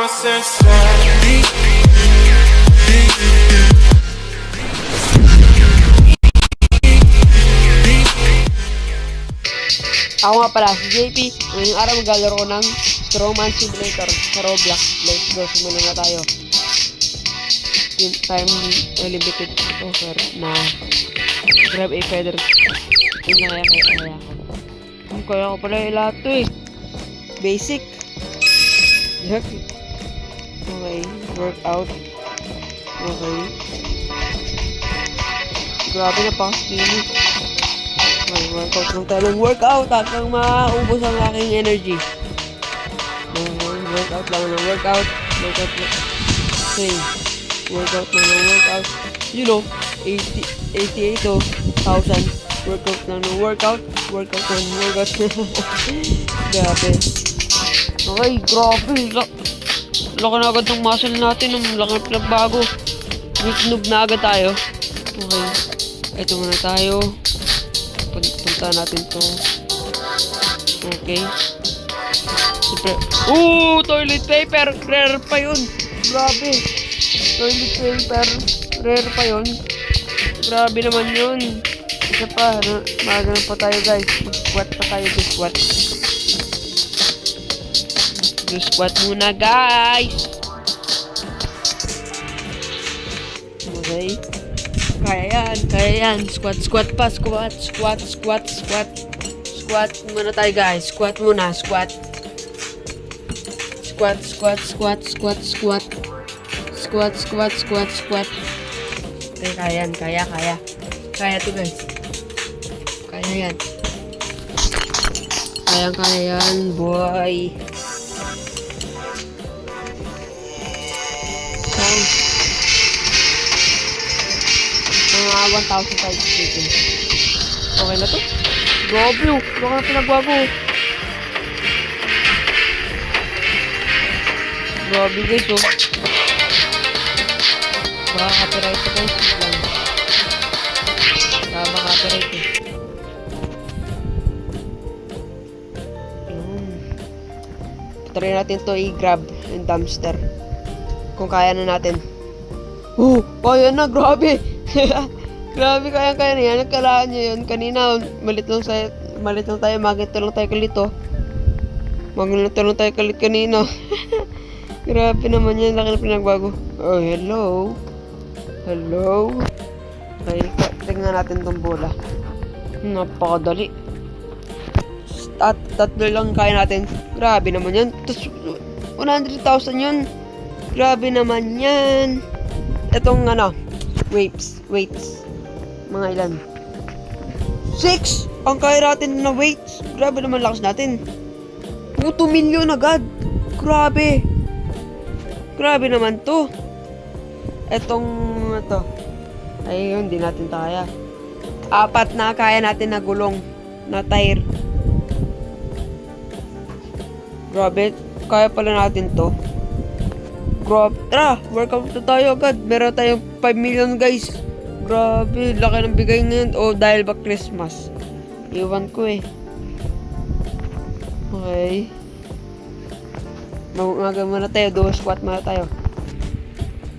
my senses. Ako nga pala, si JP. Ngayong araw maglalaro ko ng Strongman Simulator sa Roblox. Let's go, simulan na tayo. Time limited offer na grab a feather. Yun na kaya ko. Kaya ko pala yung lahat to eh. Basic. Yuck. Okay, workout. Okay. Grabe na pa-skinny. Okay, workout lang tayo ng workout hanggang maubos ang aking energy. Okay, workout lang ng workout. Workout lang. Okay. Workout lang ng workout. You know, 88,000. Workout lang ng workout. Workout lang ng workout. Grabe. Okay, grabe. Laki na agad ng muscle natin. Ang laki na pinagbago. Noob na agad tayo. Okay. Ito muna tayo. Punta natin to. Okay. Siyempre. Toilet paper. Rare pa yun. Grabe. Toilet paper. Rare pa yun. Grabe naman yun. Isa pa. Magano pa tayo guys. Mag-squat pa tayo. Squat. Squat muna guys. Okay. Kaya yan. Squat pa. Squat muna tayo guys. Squat muna. Squat. Okay, kaya. Kaya to guys. Kaya yan. Kaya yan, boy. Mga 1,000 chicken. Okay na to? Grabe oh. Baka na pinagbago. Grabe guys oh. Baka copyright to guys. Baka copyright eh. Try natin to i-grab yung dumpster. Kung kaya na natin. Kaya na, grabe. Grabe, kaya na yan. Nagkalaan nyo yun. Kanina, malit lang tayo. Magito lang tayo kalit kanina. Grabe naman yan. Laki na pinagbago. Oh, hello. Okay, tingnan natin tong bola. Napakadali. Tatlo lang kaya natin. Grabe naman yan. Tapos, 100,000 yun. Grabe naman yan. Itong weights. Mga ilan? 6! Ang kaya natin na weights. Grabe naman lakas natin. 2 million agad. Grabe naman to. Itong ayun, di natin kaya. 4 na kaya natin na gulong na tire. Grabe, kaya pala natin to. Grabe, tara, workout na tayo agad. Meron tayong 5 million guys. Grabe, laki ng bigay ngayon. Dahil ba Christmas? Iwan ko eh. Okay. Muna tayo, do squat muna tayo.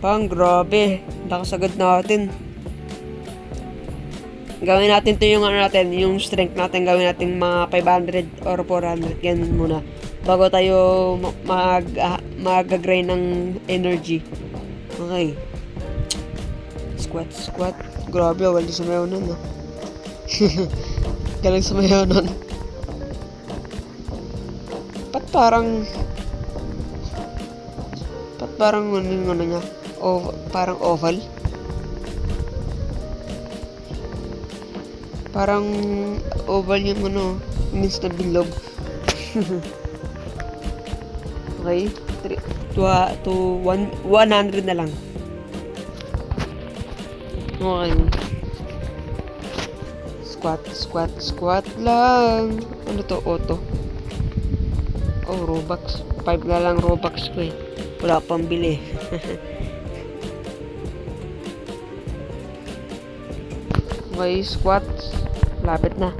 Grabe, lakas agad natin. Gawin natin to yung yung strength natin. Gawin natin mga 500 or 400. Yan muna. Bago tayo mag-grind ng energy. Okay. Squat. Grabe, wala sumayaw nun. Galing sumayaw nun. Ba't parang ano niya? Parang oval? Parang oval yung means na bilog. Okay, 100 na lang. Okay. Squat lang. Ano to? Auto. Robux. 5 na lang Robux ko eh. Wala pang bili. Okay, squat. Lapit na.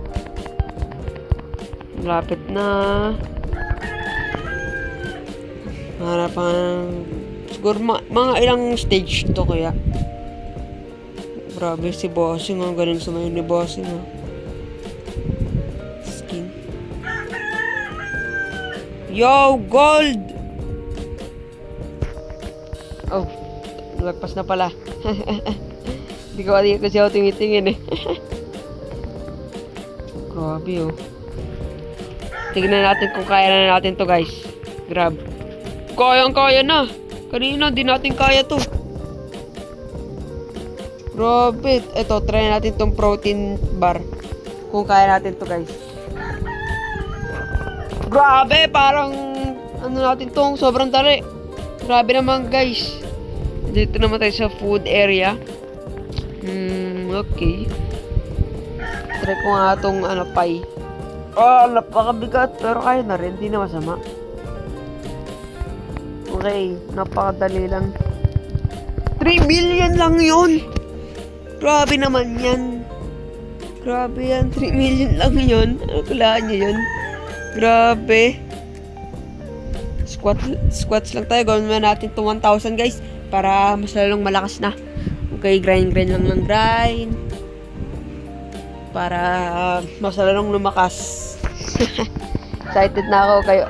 Hanap pa ng... Siguro mga ilang stage to kaya. Grabe si Bossing, ang galing sumayo ni Bossing, ha. Skin. Yo, gold! Oh, nagpas na pala. Hindi ko kasi ako tumitingin, eh. Grabe, oh. Tignan natin kung kaya na natin to, guys. Grab. Kayang-kaya na. Kanina, di natin kaya to. Grabe. Ito, try natin tong protein bar. Kung kaya natin to, guys. Grabe, parang ano natin tong sobrang dali. Grabe naman, guys. Dito naman tayo sa food area. Okay. Try ko nga tong ano, pie. Napakabigat. Pero kaya na rin. Di na masama. Okay. Napakadali lang. 3 million lang yun. Grabe naman yan. Grabe yan. 3 million lang yun. Ano kulaan nyo yun? Grabe. Squats lang tayo. Gawin na natin to 1,000, guys. Para mas lalong malakas na. Okay. Grind lang ng grind. Para mas lalong lumakas. Excited na ako kayo.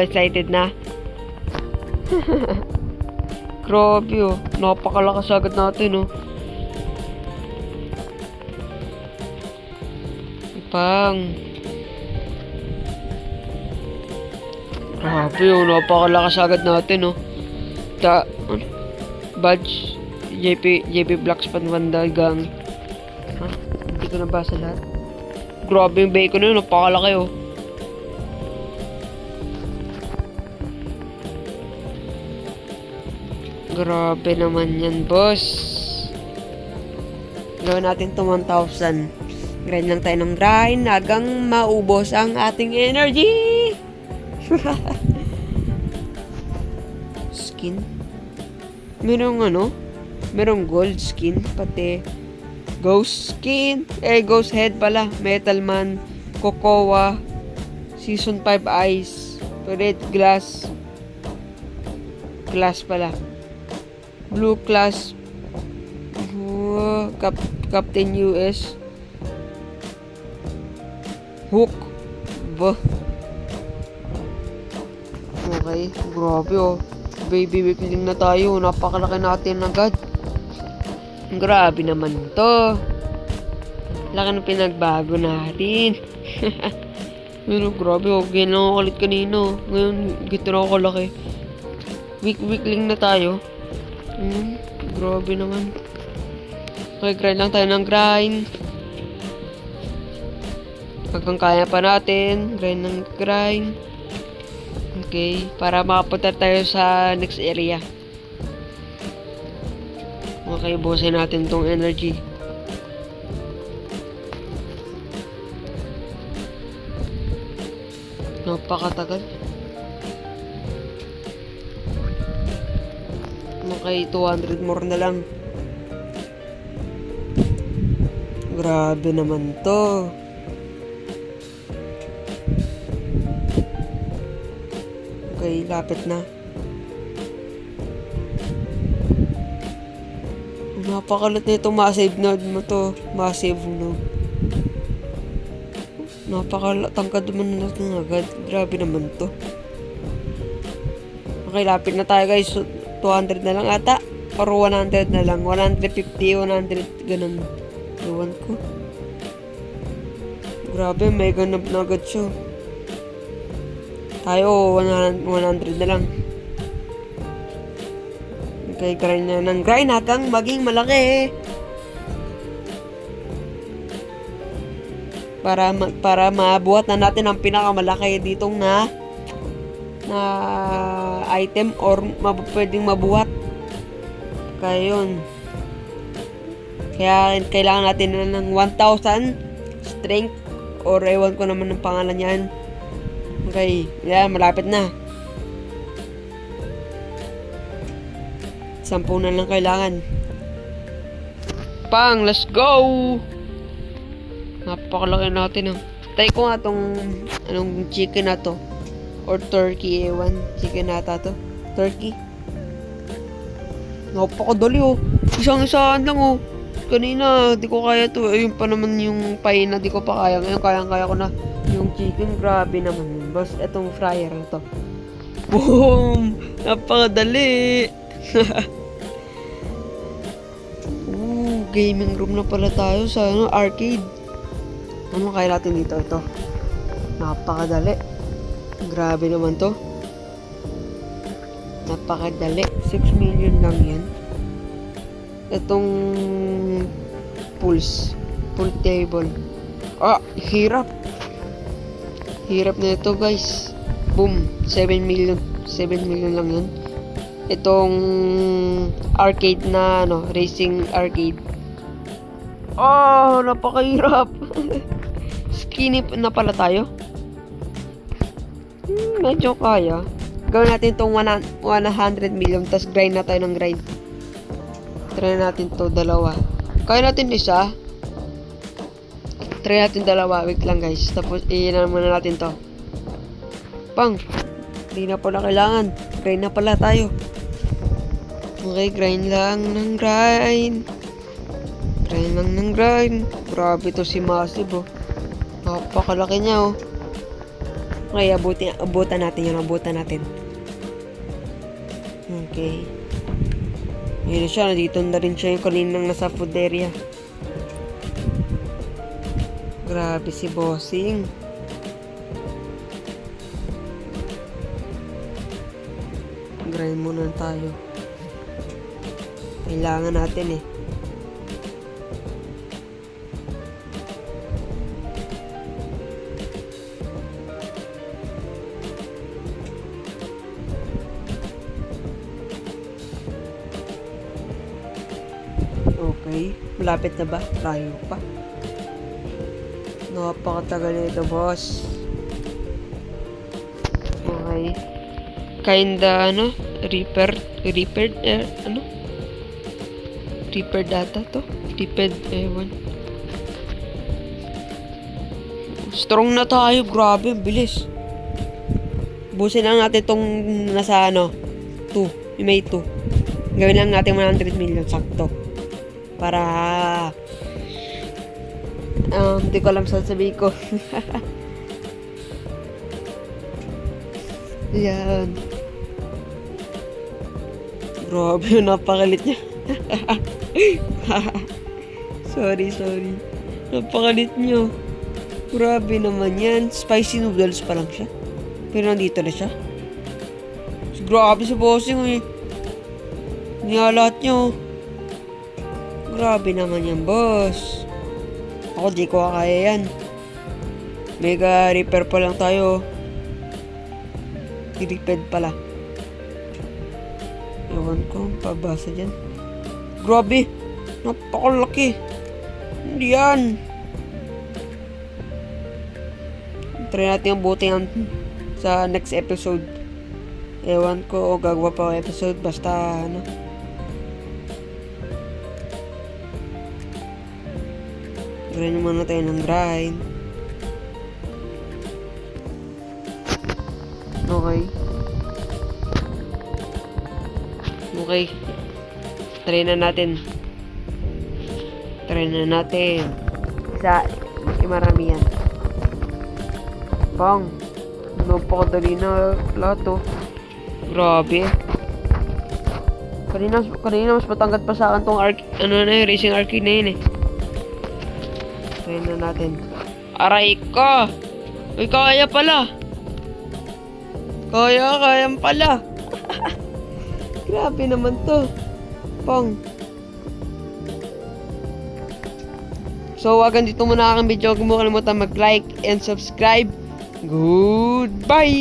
Excited na. Grabe, oh. Napakalakas agad natin, oh. Pang. Grabe, oh. Napakalakas agad natin, oh. Badge. JP Blacks Panwanda Gang. Ha? Hindi ko nabasa lahat. Grabe yung bacon na yun. Napakalaki, oh. Grabe naman yan, boss. Gawin natin to 1,000. Grind lang tayo ng grind hanggang maubos ang ating energy. Skin. Merong gold skin. Pati ghost skin. Ghost head pala. Metal Man. Cocoa. Season 5 Ice. Red glass. Glass pala. Blue class. Captain US. Hook. Okay. Grabe, oh. Baby whipping na tayo. Napakalaki natin agad. Grabe naman to. Laki ng pinagbago natin. Pero grabe, oh. Ganyan lang ako ulit kanino. Ngayon, gito na ako kalaki. Weekling na tayo. Grabe naman. Okay, grind lang tayo ng grind. Hanggang kaya pa natin. Grind ng grind. Okay, para makapunta tayo sa next area. Okay, busin natin tong energy. Napakatagal. Okay, 200 more na lang. Grabe naman to. Okay, lapit na. Napakalit na itong massive node mo to. Massive node. Napakatangkad naman natin agad. Grabe naman to. Okay, lapit na tayo, guys. 200 na lang ata. Or 100 na lang. 150, 100, ganun. Ewan ko. Grabe, may ganap na agad siya. Tayo, 100 na lang. Okay, grind na ng grind hanggang maging malaki. Para mabuhat na natin ang pinakamalaki ditong na item or pwedeng mabuhat. Kaya yun. Kaya kailangan natin na ng 1,000 strength or ewan ko naman ng pangalan yan. Okay, yan, malapit na. 10 na lang kailangan. Let's go! Napakalaki natin, oh. Try ko nga tong chicken na to. or turkey, ewan. Chicken nata to. Turkey. Napakadali oh. Isang-isaan lang oh. Kanina, di ko kaya to. Ayun pa naman yung pie na di ko pa kaya. Ngayon, kaya ko na yung chicken. Grabe naman yun. Boss, etong fryer na to. Boom! Napakadali! Gaming room na pala tayo sa arcade. Ano kaya natin dito? Ito. Napakadali. Grabe naman to. Napakadali. 6 million lang yan. Itong pool table. Hirap. Hirap na ito guys. Boom. 7 million. 7 million lang yun. Itong arcade na racing arcade. Napakahirap. Skinny na pala tayo. Medyo kaya. Gawin natin itong 100 million. Tapos grind na tayo ng grind. Try natin to dalawa. Kaya natin isa. Try natin dalawa. Wait lang guys. Tapos iinan muna natin to. Pang. Hindi na pala kailangan. Grind na pala tayo. Okay, grind lang ng grind. Grind lang ng grind. Grabe to si Massive oh. Napakalaki niya oh. Okay, abutan natin yun. Abutan natin. Okay. Yun na siya. Nandito na rin siya yung kaninang nasa food area. Grabe si Bossing. Grind muna tayo. Kailangan natin eh. Okay. Malapit na ba? Tayo pa. Napakatagal na ito, boss. Okay. Kinda, repaired data to? Repaired, ewan. Strong na tayo, grabe, bilis. Busin lang natin tong nasa, 2, may 2. Gawin lang natin 100 million, sakto. Para, hindi ko alam saan sabihin ko. Yan. Grabe, napakalit niya. Sorry. Napakalit niyo. Grabe naman yan. Spicy noodles pa lang siya. Pero nandito na siya. Grabe si Bossing eh. Niyalat niyo. Grabe naman yan, boss. Ako di ko kaya yan. Mega repair pa lang tayo. I-repair pala. Ewan ko, pabasa dyan. Grabe! Napakalaki! Hindi yan! Try natin yung buti sa next episode. Ewan ko o gagawa pa ang episode. Basta grind muna tayo ng grind. Okay. Try na natin. Sa marami yan. Pang. Napakadali na lahat oh. Grabe. Kanina mas matangkat pa sa akin tong racing arcade na yun eh. Try na natin. Aray ko! Uy, kaya pala! Kaya pala! Grabe naman to. Pang. So, hanggang dito muna aking video. Huwag mo kalimutan mag-like and subscribe. Goodbye!